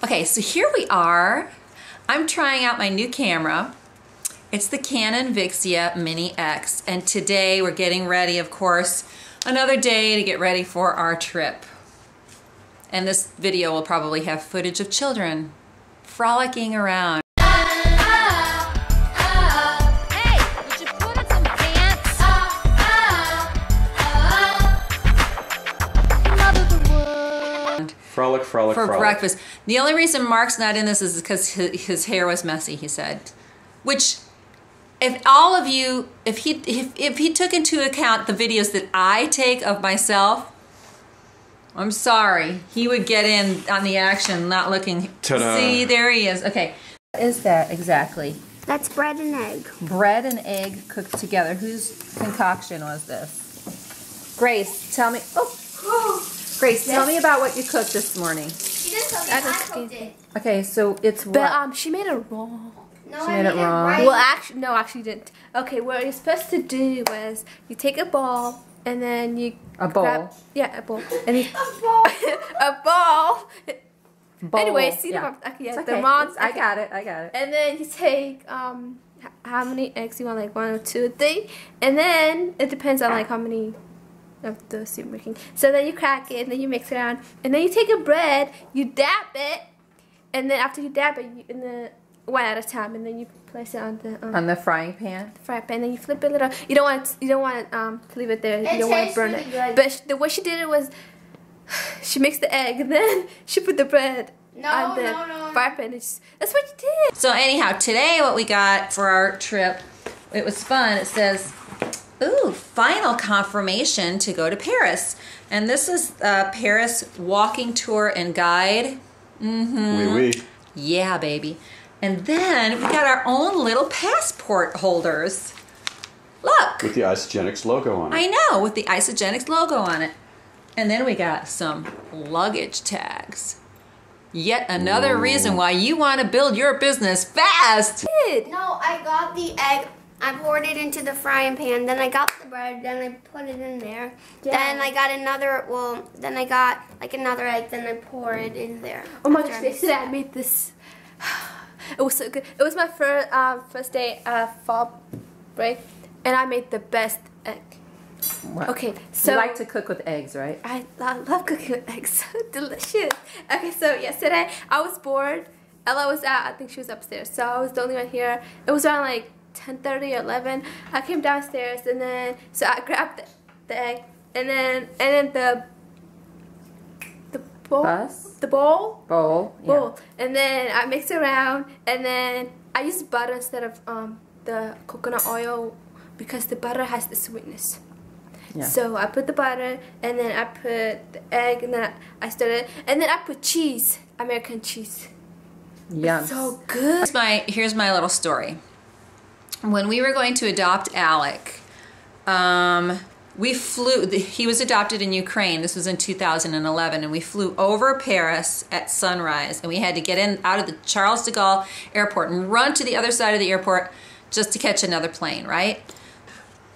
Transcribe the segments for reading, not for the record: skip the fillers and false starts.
Okay, so here we are. I'm trying out my new camera. It's the Canon Vixia Mini X, and today we're getting ready, of course, another day to get ready for our trip. And this video will probably have footage of children frolicking around. Frolic, frolic, for frolic. breakfast. The only reason Mark's not in this is because his hair was messy, he said. Which, if all of you, if he took into account the videos that I take of myself, I'm sorry, he would get in on the action, not looking. Ta-da. See, there he is. Okay, what is that exactly? That's bread and egg. Bread and egg cooked together. Whose concoction was this? Grace, tell me. Oh. Grace, tell me about what you cooked this morning. She didn't cook it, I cooked it. Okay, so it's what? But she made it raw. No, She made it raw. right. Well, actually, no, actually didn't. Okay, what you're supposed to do was you take a bowl and then you A bowl. a bowl, and you, A ball. a ball. Bowl. Anyway, see Yeah. the Okay. mom's. I got it. I got it. And then you take how many eggs you want, like 1 or 2 or 3, and then it depends on like how many of the soup making. So then you crack it, and then you mix it around, and then you take a bread, you dab it, and then after you dab it, in the one at a time, and then you place it on the frying pan. fry pan, and you flip it a little. You don't want to leave it there. You don't want to burn it. Good. But the way she did it was, she mixed the egg, and then she put the bread on the fry pan. That's what you did. So anyhow, today what we got for our trip, it was fun. It says, ooh, final confirmation to go to Paris. And this is Paris walking tour and guide. Oui, oui. Yeah, baby. And then we got our own little passport holders. Look. With the Isogenics logo on it. I know, with the Isogenics logo on it. And then we got some luggage tags. Yet another reason why you want to build your business fast. No, I got the egg. I poured it into the frying pan. Then I got the bread. Then I put it in there. Yeah. Then I got another. Well, then I got like another egg. Then I pour it in there. Oh my After gosh, I mixed yesterday I it. made this. It was so good. It was my first day fall break, and I made the best egg. What? Okay, so you like to cook with eggs, right? I love cooking with eggs. So delicious. Okay, so yesterday I was bored. Ella was out. I think she was upstairs. So I was the only one here. It was around like 10:30 or 11. I came downstairs, and then so I grabbed the egg, and then the bowl. The bowl. Bowl. Yeah. Bowl. And then I mix it around, and then I use butter instead of the coconut oil because the butter has the sweetness. Yeah. So I put the butter, and then I put the egg, and then I stirred it, and then I put cheese, American cheese. Yum. It's so good. Here's my little story. When we were going to adopt Alec, we flew. He was adopted in Ukraine. This was in 2011, and we flew over Paris at sunrise, and we had to get in out of the Charles de Gaulle airport and run to the other side of the airport just to catch another plane, right?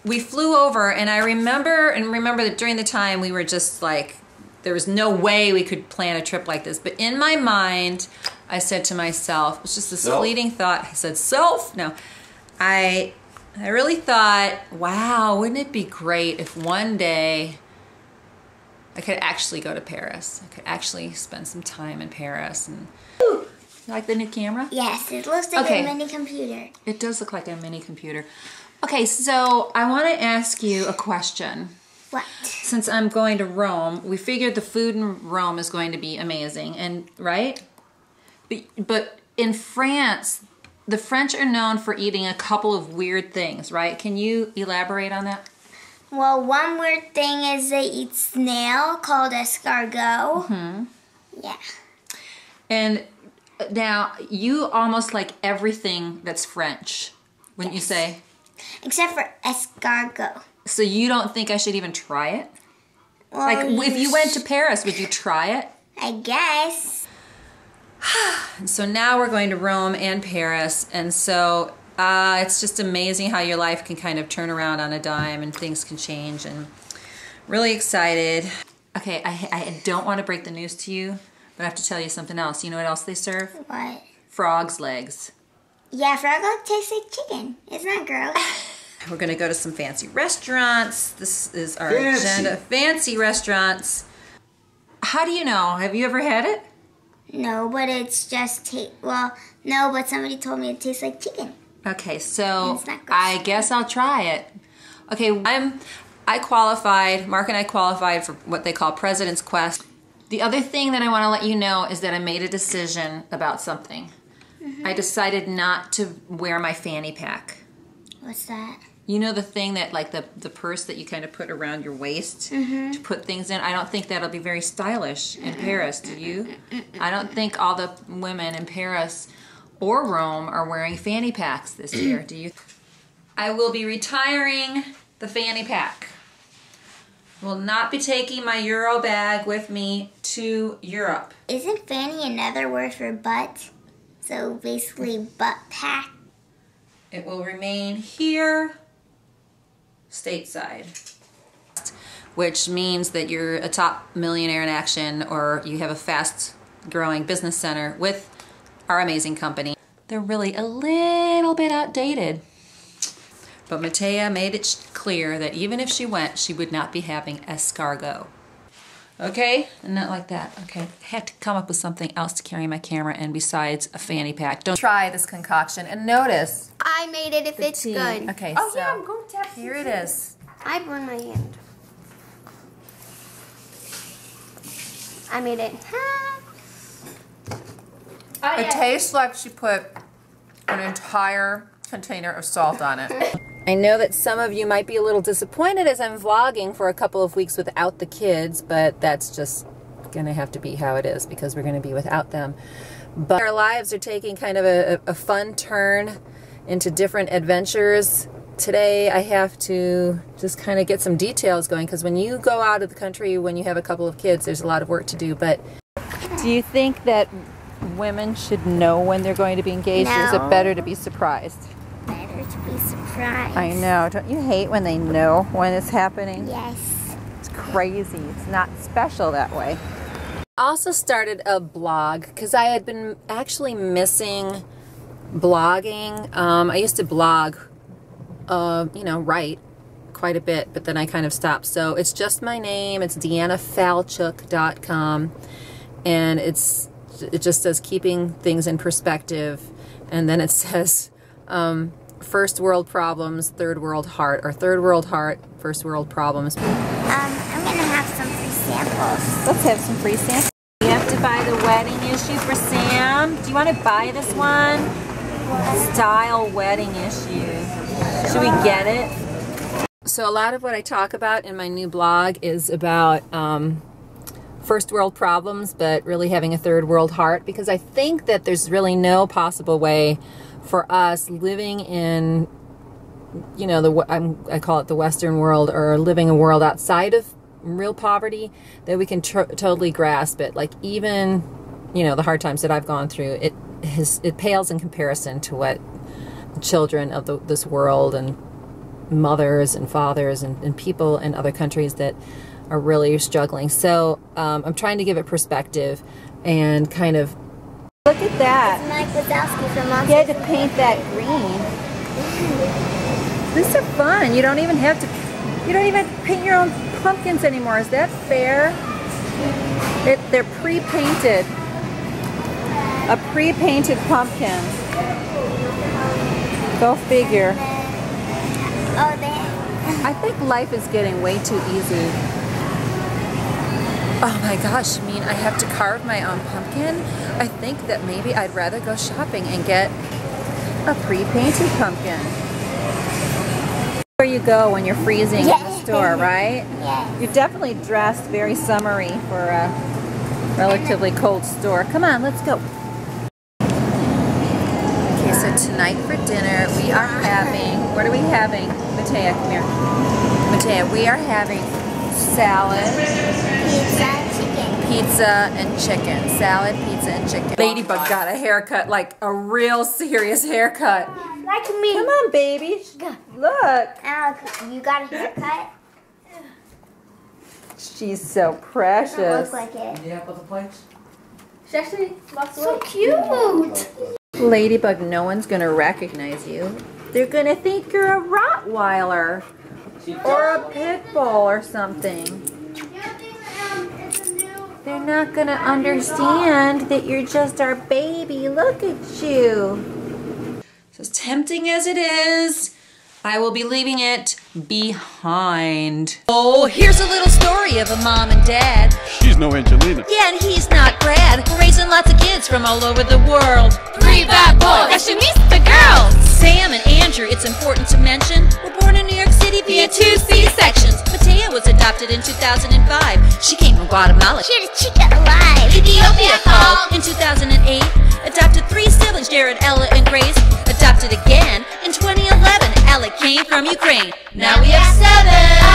We flew over, and I remember that during the time we were just like, there was no way we could plan a trip like this. But in my mind, I said to myself, it was just this fleeting thought. I said, no. I really thought, wow, wouldn't it be great if one day I could actually go to Paris. I could actually spend some time in Paris. And you like the new camera? Yes, it looks like Okay. a mini computer. It does look like a mini computer. Okay, so I want to ask you a question. What? Since I'm going to Rome, we figured the food in Rome is going to be amazing, and right? But in France, the French are known for eating a couple of weird things, right? Can you elaborate on that? Well, one weird thing is they eat snail called escargot. Mm-hmm. Yeah. And now, you almost like everything that's French, wouldn't you say? Except for escargot. So you don't think I should even try it? Well, Like, if you went to Paris, would you try it? I guess. So now we're going to Rome and Paris, and so it's just amazing how your life can kind of turn around on a dime and things can change, and really excited. Okay, I don't want to break the news to you, But I have to tell you something else. You know what else they serve? What? Frog's legs. Yeah, frog leg tastes like chicken. Isn't that gross? We're going to go to some fancy restaurants. This is our Fancy. agenda. Fancy restaurants. How do you know? Have you ever had it? No, but it's just no, but somebody told me it tastes like chicken. Okay, so It's not gross. I guess I'll try it. Okay, I qualified, Mark and I qualified for what they call President's Quest. The other thing that I want to let you know is that I made a decision about something. I decided not to wear my fanny pack. What's that? You know the thing that, like the purse that you kind of put around your waist to put things in? I don't think that'll be very stylish in Paris, do you? I don't think all the women in Paris or Rome are wearing fanny packs this year, do you? I will be retiring the fanny pack. Will not be taking my Euro bag with me to Europe. Isn't fanny another word for butt? So basically butt pack. It will remain here, stateside. Which means that you're a top millionaire in action or you have a fast growing business center with our amazing company. They're really a little bit outdated. But Matea made it clear that even if she went, she would not be having escargot. Okay? And not like that. Okay. I had to come up with something else to carry my camera in besides a fanny pack. Don't try this concoction. And notice. I made it if it's good. Okay, Oh so yeah, I'm going to have here it is. I burned my hand. I made it. It tastes like she put an entire container of salt on it. I know that some of you might be a little disappointed as I'm vlogging for a couple of weeks without the kids, but that's just gonna have to be how it is because we're gonna be without them. But our lives are taking kind of a fun turn into different adventures. Today I have to just kind of get some details going because when you go out of the country, when you have a couple of kids, there's a lot of work to do. But do you think that women should know when they're going to be engaged, or is it No. better to be surprised? Better to be surprised. I know. Don't you hate when they know when it's happening? Yes. It's crazy. It's not special that way. I also started a blog because I had been actually missing blogging. I used to blog, write quite a bit, but then I kind of stopped. So it's just my name. It's deannafalchuk.com, and it just says keeping things in perspective, and then it says first world problems, third world heart, or third world heart, first world problems. I'm gonna have some free samples. Let's have some free samples. You have to buy the wedding issue for Sam. Do you want to buy this one? Style wedding issue. Should we get it? So a lot of what I talk about in my new blog is about first world problems, but really having a third world heart, because I think that there's really no possible way for us living in, I call it the Western world, or living a world outside of real poverty, that we can totally grasp it. Like even, the hard times that I've gone through, it pales in comparison to what children of this world and mothers and fathers and people in other countries that are really struggling. So I'm trying to give it perspective and kind of look at that. It's Mike Wazowski from Monsters. You had to paint that green. These are fun. You don't even have to paint your own pumpkins anymore. Is that fair? They're pre-painted. A pre-painted pumpkin. Go figure. I think life is getting way too easy. Oh my gosh, you mean I have to carve my own pumpkin? I think that maybe I'd rather go shopping and get a pre-painted pumpkin. Where you go when you're freezing in the store, right? Yes. You're definitely dressed very summery for a relatively cold store. Come on, let's go. Okay, so tonight for dinner we are having, what are we having? Matea, come here. Matea, we are having salad, pizza and chicken. Salad, pizza and chicken. Ladybug got a haircut, like a real serious haircut. Like me. Come on, baby. Look. You got a haircut? She's so precious. Doesn't look like it. Yeah, put the plates. She actually lost weight. So cute. Ladybug, no one's gonna recognize you. They're gonna think you're a Rottweiler or a pit bull or something. They're not gonna understand that you're just our baby. Look at you. So as tempting as it is, I will be leaving it behind. Oh, here's a little story of a mom and dad. She's no Angelina. Yeah, and he's not Brad. We're raising lots of kids from all over the world. 3 bad boys, that should meet the girls. Sam and Andrew, it's important to mention, were born in New York City via 2 C-sections. Matea was adopted in 2005. She came from Guatemala. She had a chica alive. Ethiopia called in 2008. Adopted 3 siblings, Jared, Ella, and Grace. Adopted again in 2011. Alec came from Ukraine. Now we have 7.